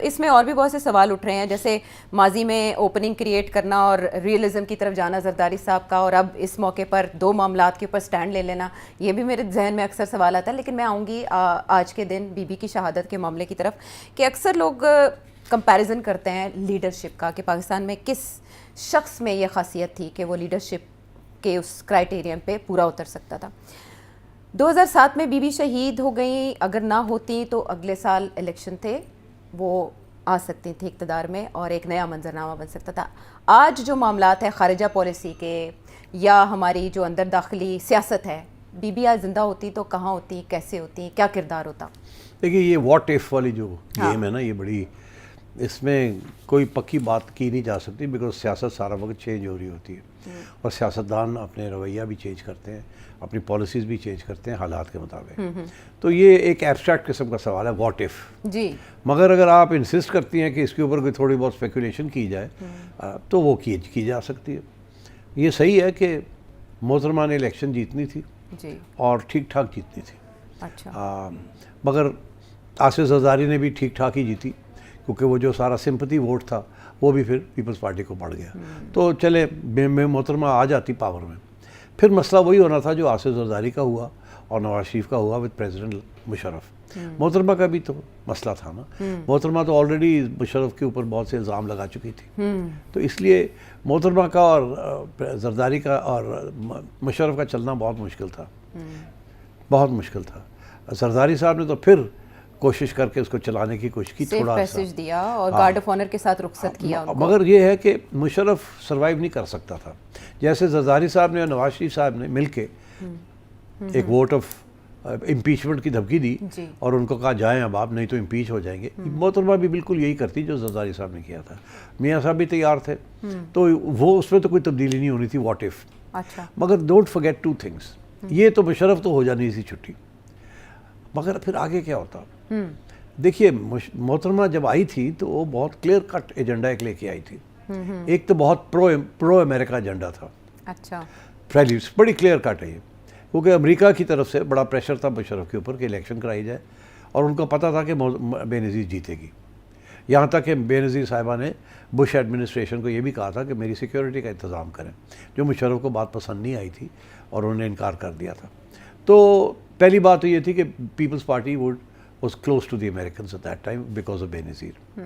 اس میں اور بھی بہت سے سوال اٹھ رہے ہیں، جیسے ماضی میں اوپننگ کریٹ کرنا اور ریئلزم کی طرف جانا زرداری صاحب کا، اور اب اس موقع پر دو معاملات کے اوپر سٹینڈ لے لینا، یہ بھی میرے ذہن میں اکثر سوال آتا ہے. لیکن میں آؤں گی آج کے دن بی بی کی شہادت کے معاملے کی طرف، کہ اکثر لوگ کمپیریزن کرتے ہیں لیڈرشپ کا، کہ پاکستان میں کس شخص میں یہ خاصیت تھی کہ وہ لیڈرشپ کے اس کرائٹیرین پہ پورا اتر سکتا تھا. 2007 میں بی بی شہید ہو گئیں، اگر نہ ہوتی تو اگلے سال الیکشن تھے، وہ آ سکتی تھی اقتدار میں اور ایک نیا منظرنامہ بن سکتا تھا. آج جو معاملات ہیں خارجہ پالیسی کے یا ہماری جو اندر داخلی سیاست ہے، بی بی آج زندہ ہوتی تو کہاں ہوتی، کیسے ہوتی، کیا کردار ہوتا؟ دیکھیے یہ واٹ ایف والی جو گیم ہے نا، یہ بڑی، اس میں کوئی پکی بات کی نہیں جا سکتی، بیکاز سیاست سارا وقت چینج ہو رہی ہوتی ہے، اور سیاستدان اپنے رویہ بھی چینج کرتے ہیں، اپنی پالیسیز بھی چینج کرتے ہیں حالات کے مطابق. تو یہ ایک ایبسٹریکٹ قسم کا سوال ہے، واٹ ایف. جی. مگر اگر آپ انسسٹ کرتی ہیں کہ اس کے اوپر کوئی تھوڑی بہت اسپیکولیشن کی جائے تو وہ کی جا سکتی ہے. یہ صحیح ہے کہ محترمہ نے الیکشن جیتنی تھی جی، اور ٹھیک ٹھاک جیتنی تھی. اچھا. مگر آصف زرداری نے بھی ٹھیک ٹھاک ہی جیتی، کیونکہ وہ جو سارا سمپتھی ووٹ تھا وہ بھی پھر پیپلز پارٹی کو پڑ گیا. تو چلے محترمہ آ جاتی پاور میں، پھر مسئلہ وہی ہونا تھا جو آصف زرداری کا ہوا اور نواز شریف کا ہوا وتھ پریزیڈنٹ مشرف. محترمہ کا بھی تو مسئلہ تھا نا. محترمہ تو آلریڈی مشرف کے اوپر بہت سے الزام لگا چکی تھی، تو اس لیے محترمہ کا اور زرداری کا اور مشرف کا چلنا بہت مشکل تھا، بہت مشکل تھا. زرداری صاحب نے تو پھر کوشش کر کے اس کو چلانے کی کوشش کی، تھوڑا پیسج دیا اور گارڈ آف آنر کے ساتھ رخصت کیا. مگر یہ ہے کہ مشرف سروائیو نہیں کر سکتا تھا. جیسے زرداری صاحب نے اور نواز شریف صاحب نے مل کے ایک ووٹ آف امپیچمنٹ کی دھمکی دی اور ان کو کہا جائیں اب آپ، نہیں تو امپیچ ہو جائیں گے. محترمہ بھی بالکل یہی کرتی جو زرداری صاحب نے کیا تھا. میاں صاحب بھی تیار تھے، تو وہ اس میں تو کوئی تبدیلی نہیں ہونی تھی، واٹ ایف. مگر ڈونٹ فرگیٹ ٹو تھنگس. یہ تو مشرف تو ہو جانی تھی چھٹی، مگر پھر آگے کیا ہوتا. دیکھیے محترمہ جب آئی تھی تو وہ بہت کلیئر کٹ ایجنڈا ایک لے کے آئی تھی. ایک تو بہت پرو امریکہ ایجنڈا تھا. اچھا. بڑی کلیئر کٹ ہے یہ، کیونکہ امریکہ کی طرف سے بڑا پریشر تھا مشرف کے اوپر کہ الیکشن کرائی جائے، اور ان کو پتہ تھا کہ بے نظیر جیتے گی. یہاں تک کہ بے نظیر صاحبہ نے بش ایڈمنسٹریشن کو یہ بھی کہا تھا کہ میری سیکیورٹی کا انتظام کریں، جو مشرف کو بات پسند نہیں آئی تھی اور انہوں نے انکار کر دیا تھا. تو پہلی بات تو یہ تھی کہ Peoples Party was close to the Americans at that time because of Benazir.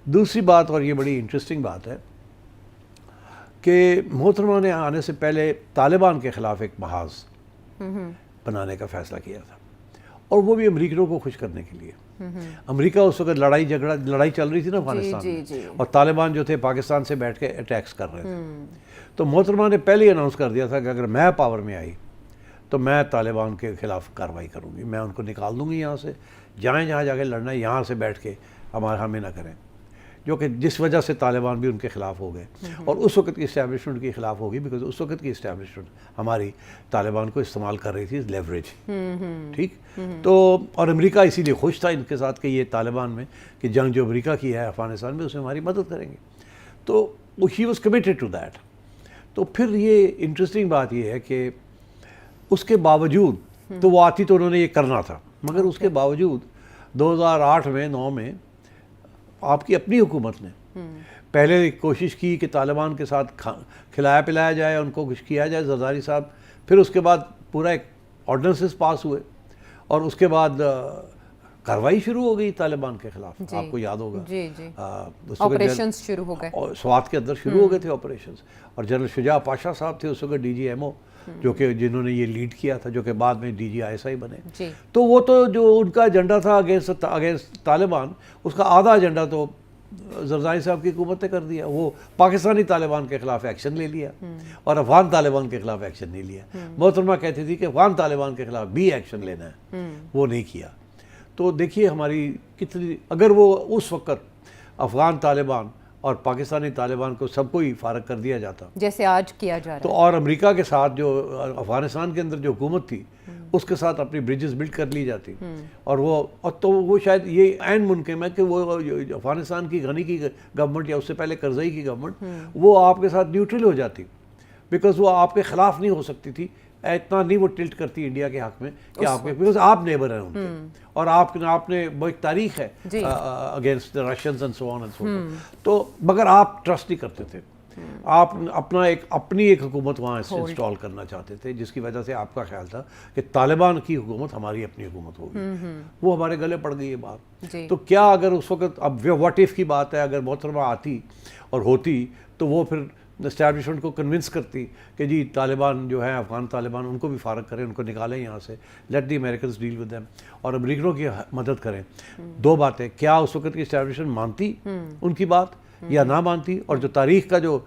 دوسری بات، اور یہ بڑی انٹرسٹنگ بات ہے، کہ محترمہ نے آنے سے پہلے طالبان کے خلاف ایک محاذ بنانے کا فیصلہ کیا تھا، اور وہ بھی امریکنوں کو خوش کرنے کے لیے. امریکہ اس وقت لڑائی چل رہی تھی نا افغانستان میں، اور طالبان جو تھے پاکستان سے بیٹھ کے اٹیکس کر رہے تھے. تو محترمہ نے پہلے ہی اناؤنس کر دیا تھا کہ اگر میں پاور میں آئی تو میں طالبان کے خلاف کارروائی کروں گی، میں ان کو نکال دوں گی یہاں سے، جہاں جا کے لڑنا ہے یہاں سے بیٹھ کے ہمیں نہ کریں. جو کہ جس وجہ سے طالبان بھی ان کے خلاف ہو گئے، اور اس وقت کی اسٹیبلشمنٹ کے خلاف ہوگی، بیکاز اس وقت کی اسٹیبلشمنٹ ہماری طالبان کو استعمال کر رہی تھی لیوریج. ٹھیک. تو اور امریکہ اسی لیے خوش تھا ان کے ساتھ کہ یہ طالبان میں کہ جنگ جو امریکہ کی ہے افغانستان میں، اس میں ہماری مدد کریں گے. تو he was committed to that. تو پھر یہ انٹرسٹنگ بات یہ ہے کہ اس کے باوجود تو وہ آتی تو انہوں نے یہ کرنا تھا، مگر اس کے باوجود 2008 میں 9 میں آپ کی اپنی حکومت نے پہلے کوشش کی کہ طالبان کے ساتھ کھلایا پلایا جائے، ان کو کچھ کیا جائے، زرداری صاحب. پھر اس کے بعد پورا ایک آرڈیننسز پاس ہوئے، اور اس کے بعد کارروائی شروع ہو گئی طالبان کے خلاف. آپ کو یاد ہوگا آپریشنز شروع ہو گئے، سوات کے اندر شروع ہو گئے تھے آپریشنز. اور جنرل شجاع پاشا صاحب تھے اس وقت ڈی جی ایم او، جو کہ جنہوں نے یہ لیڈ کیا تھا، جو کہ بعد میں ڈی جی ISI بنے. تو وہ تو جو ان کا ایجنڈا تھا اگینسٹ طالبان، اس کا آدھا ایجنڈا تو زرداری صاحب کی حکومت نے کر دیا. وہ پاکستانی طالبان کے خلاف ایکشن لے لیا اور افغان طالبان کے خلاف ایکشن نہیں لیا. محترمہ کہتی تھی کہ افغان طالبان کے خلاف بھی ایکشن لینا ہے، وہ نہیں کیا. تو دیکھیے ہماری کتنی، اگر وہ اس وقت افغان طالبان اور پاکستانی طالبان کو سب کو ہی فارغ کر دیا جاتا جیسے آج کیا جا رہا ہے، تو اور امریکہ کے ساتھ جو افغانستان کے اندر جو حکومت تھی اس کے ساتھ اپنی بریجز بلڈ کر لی جاتی، اور تو وہ شاید یہ عین ممکن ہے کہ وہ افغانستان کی غنی کی گورنمنٹ یا اس سے پہلے کرزئی کی گورنمنٹ وہ آپ کے ساتھ نیوٹرل ہو جاتی، بیکاز وہ آپ کے خلاف نہیں ہو سکتی تھی اتنا نہیں وہ ٹلٹ کرتی انڈیا کے حق میں کہ آپ کے بیکاز آپ نیبر ہیں ان کے اور آپ نے وہ ایک تاریخ ہے against the Russians and so on and so تو مگر آپ ٹرسٹ نہیں کرتے تھے. آپ اپنی ایک حکومت وہاں انسٹال کرنا چاہتے تھے جس کی وجہ سے آپ کا خیال تھا کہ طالبان کی حکومت ہماری اپنی حکومت ہوگی. وہ ہمارے گلے پڑ گئی یہ بات. تو کیا اگر اس وقت اب واٹ ایف کی بات ہے, اگر محترمہ آتی اور ہوتی تو وہ پھر اسٹیبلشمنٹ کو کنونس کرتی کہ جی طالبان جو ہیں افغان طالبان ان کو بھی فارغ کریں, ان کو نکالیں یہاں سے, let the Americans deal with them, اور امریکنوں کی مدد کریں. دو باتیں, کیا اس وقت کی اسٹیبلشمنٹ مانتی ان کی بات یا نہ مانتی, اور جو تاریخ کا جو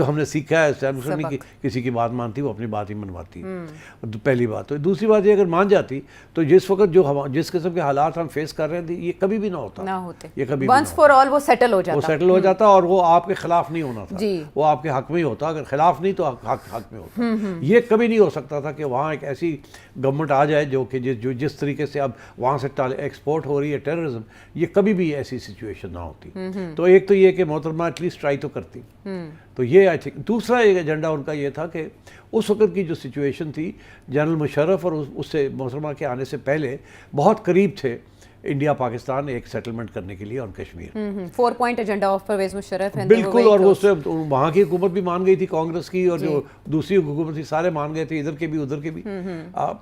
ہم نے سیکھا ہے اسٹیبلشمنٹ نہیں کسی کی بات مانتی, وہ اپنی بات ہی منواتی ہے. پہلی بات. تو دوسری بات یہ اگر مان جاتی تو جس وقت جس قسم کے حالات ہم فیس کر رہے تھے یہ کبھی بھی نہ ہوتے, یہ کبھی ونس فار آل وہ سیٹل ہو جاتا اور وہ آپ کے خلاف نہیں ہونا تھا, وہ آپ کے حق میں ہی ہوتا. اگر خلاف نہیں تو حق میں ہوتا. یہ کبھی نہیں ہو سکتا تھا کہ وہاں ایک ایسی گورنمنٹ آ جائے جو کہ جس طریقے سے اب وہاں سے ایکسپورٹ ہو رہی ہے ٹیررزم, یہ کبھی بھی ایسی سچویشن نہ ہوتی. تو ایک تو یہ کہ محترمہ ایٹ لیسٹ ٹرائی تو کرتی. تو یہ آئی تھنک دوسرا ایک ایجنڈا ان کا یہ تھا کہ اس وقت کی جو سچویشن تھی, جنرل مشرف اور اس سے محترمہ کے آنے سے پہلے بہت قریب تھے انڈیا پاکستان ایک سیٹلمنٹ کرنے کے لیے اور Kashmir. 4 point agenda of Pervez Musharraf بالکل, اور وہ وہاں کی حکومت بھی مان گئی تھی کانگریس کی, اور جو دوسری حکومت تھی سارے مان گئے تھے, ادھر کے بھی ادھر کے بھی,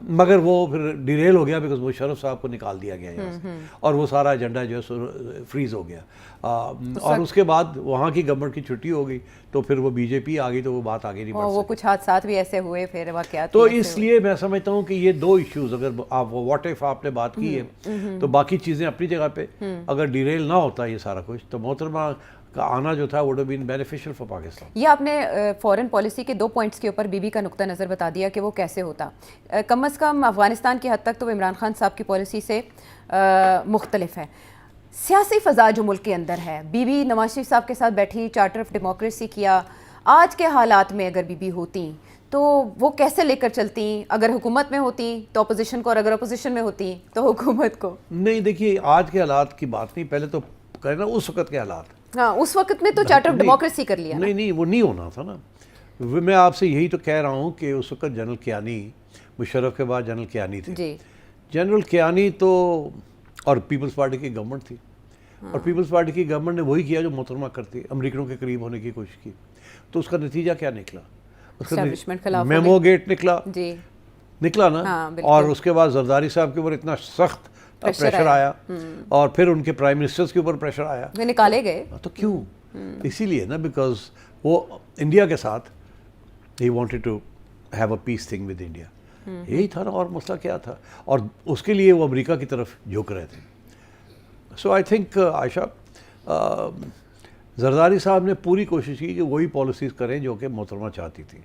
مگر وہ پھر ڈیریل ہو گیا بیکاز مشرف صاحب کو نکال دیا گیا یہاں سے, اور وہ سارا ایجنڈا جو ہے فریز ہو گیا. اور اس کے بعد وہاں کی گورنمنٹ کی چھٹی ہو گئی تو پھر وہ بی جے پی آ گئی تو وہ بات آگے نہیں بڑھ سکی. وہ کچھ حادثات بھی ایسے ہوئے پھر واقعات. تو اس لیے میں سمجھتا ہوں کہ یہ دو ایشوز, اگر آپ واٹ ایف آپ نے بات کی ہے تو باقی چیزیں اپنی جگہ پہ, اگر ڈیریل نہ ہوتا یہ سارا کچھ تو محترمہ کا آنا جو تھا would have been beneficial for Pakistan. یہ آپ نے فارن پالیسی کے 2 پوائنٹس کے اوپر بی بی کا نقطہ نظر بتا دیا کہ وہ کیسے ہوتا. کم از کم افغانستان کی حد تک تو عمران خان صاحب کی پالیسی سے مختلف ہے. سیاسی فضا جو ملک کے اندر ہے, بی بی نواز شریف صاحب کے ساتھ بیٹھی, چارٹر آف ڈیموکریسی کیا, آج کے حالات میں اگر بی بی ہوتی تو وہ کیسے لے کر چلتی؟ اگر حکومت میں ہوتی تو اپوزیشن کو, اور اگر اپوزیشن میں ہوتی تو حکومت کو. نہیں دیکھیے, آج کے حالات کی بات نہیں, پہلے تو کہنا نا اس وقت کے حالات. ہاں, اس وقت میں تو چارٹر آف ڈیموکریسی کر لیا. نہیں وہ نہیں ہونا تھا نا. میں آپ سے یہی تو کہہ رہا ہوں کہ اس وقت جنرل کیانی, مشرف کے بعد جنرل کیانی تھے. جی, جنرل کیانی تو, اور پیپلز پارٹی کی گورنمنٹ تھی, اور پیپلز پارٹی کی گورنمنٹ نے وہی کیا جو محترمہ کرتی, امریکنوں کے قریب ہونے کی کوشش کی. تو اس کا نتیجہ کیا نکلا؟ میمو گیٹ نکلا نا, اور اس کے بعد زرداری صاحب کے اوپر اتنا سخت پریشر آیا, اور پھر ان کے پرائم منسٹرز کے اوپر پریشر آیا, نکالے گئے. تو کیوں؟ اسی لیے نا, بیکاز وہ انڈیا کے ساتھ ہی wanted to have a peace thing with India, یہی تھا نا. اور مسئلہ کیا تھا؟ اور اس کے لیے وہ امریکہ کی طرف جھک رہے تھے. سو آئی تھنک عائشہ, زرداری صاحب نے پوری کوشش کی کہ وہی پالیسیز کریں جو کہ محترمہ چاہتی تھی.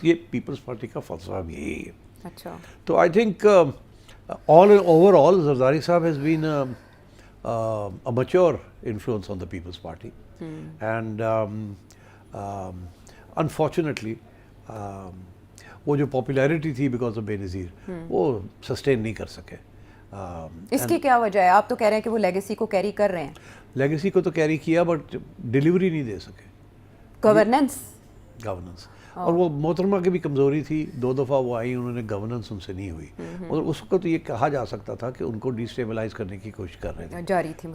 یہ پیپلز پارٹی کا فلسفہ بھی یہی ہے. اچھا, تو I think over all Zardari صاحب has been a mature influence on the People's Party, and unfortunately وہ جو پاپولیرٹی تھی بیکاز آف بے نظیر, وہ سسٹین نہیں کر سکے. اس کی کیا وجہ ہے؟ آپ تو کہہ رہے ہیں کہ وہ لیگیسی کو کیری کر رہے ہیں. لیگیسی کو تو کیری کیا, بٹ ڈیلیوری نہیں دے سکے. گورننس, اور وہ محترمہ کی بھی کمزوری تھی. 2 دفعہ وہ آئی, انہوں نے گورننس ان سے نہیں ہوئی, اور اس وقت یہ کہا جا سکتا تھا کہ ان کو ڈی اسٹیبلائز کرنے کی کوشش کر رہے تھے, جاری تھی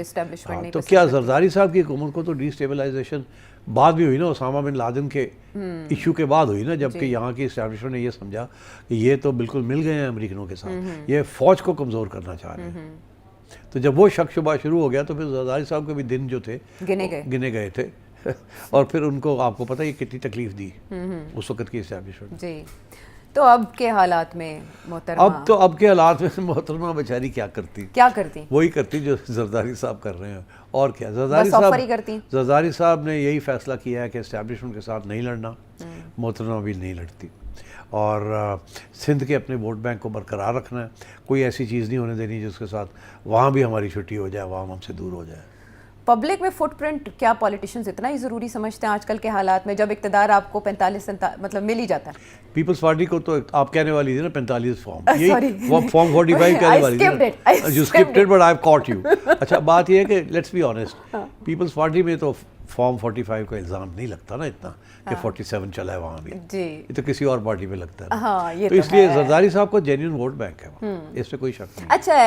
اسٹیبلشمنٹ. تو کیا زرداری صاحب کی حکومت کو تو ڈی اسٹیبلائزیشن بعد بھی ہوئی نا, اسامہ بن لادن کے ایشو کے بعد ہوئی نا, جبکہ یہاں کی اسٹیبلشمنٹ نے یہ سمجھا کہ یہ تو بالکل مل گئے ہیں امریکنوں کے ساتھ, یہ فوج کو کمزور کرنا چاہ رہے ہیں. تو جب وہ شک شبہ شروع ہو گیا تو پھر زرداری صاحب کے بھی دن جو تھے گنے گئے تھے, اور پھر ان کو, آپ کو پتہ یہ کتنی تکلیف دی اس وقت کی اسٹیبلشمنٹ. جی, تو اب کے حالات میں محترمہ, اب کے حالات میں محترمہ بیچاری کیا کرتی وہی کرتی جو زرداری صاحب کر رہے ہیں, اور کیا. زرداری صاحب نے یہی فیصلہ کیا ہے کہ اسٹیبلشمنٹ کے ساتھ نہیں لڑنا, محترمہ بھی نہیں لڑتی, اور سندھ کے اپنے ووٹ بینک کو برقرار رکھنا ہے. کوئی ایسی چیز نہیں ہونے دینی جس کے ساتھ وہاں بھی ہماری چھٹی ہو جائے, وہاں ہم سے دور ہو جائے. پبلک میں فٹ پرنٹ کیا پالیٹیشینز اتنا ہی ضروری سمجھتے ہیں آج کل کے حالات میں, جب اقتدار آپ کو 45 مطلب مل ہی جاتا ہے؟ پیپلز پارٹی کو تو آپ کہنے والی تھی نا 45 فارم, یہی فارم 45 کہنے والی تھی, you skipped it but I have caught you. اچھا, بات یہ ہے کہ let's be honest, Peoples Party میں تو فارم 45 کا الزام نہیں لگتا نا اتنا کہ 47 چلا ہے وہاں بھی. جی یہ تو کسی اور پارٹی پہ لگتا ہے. ہاں یہ تو اس لیے زرداری صاحب کو جینیون ووٹ بینک ہے وہاں, اس پہ کوئی شک نہیں. اچھا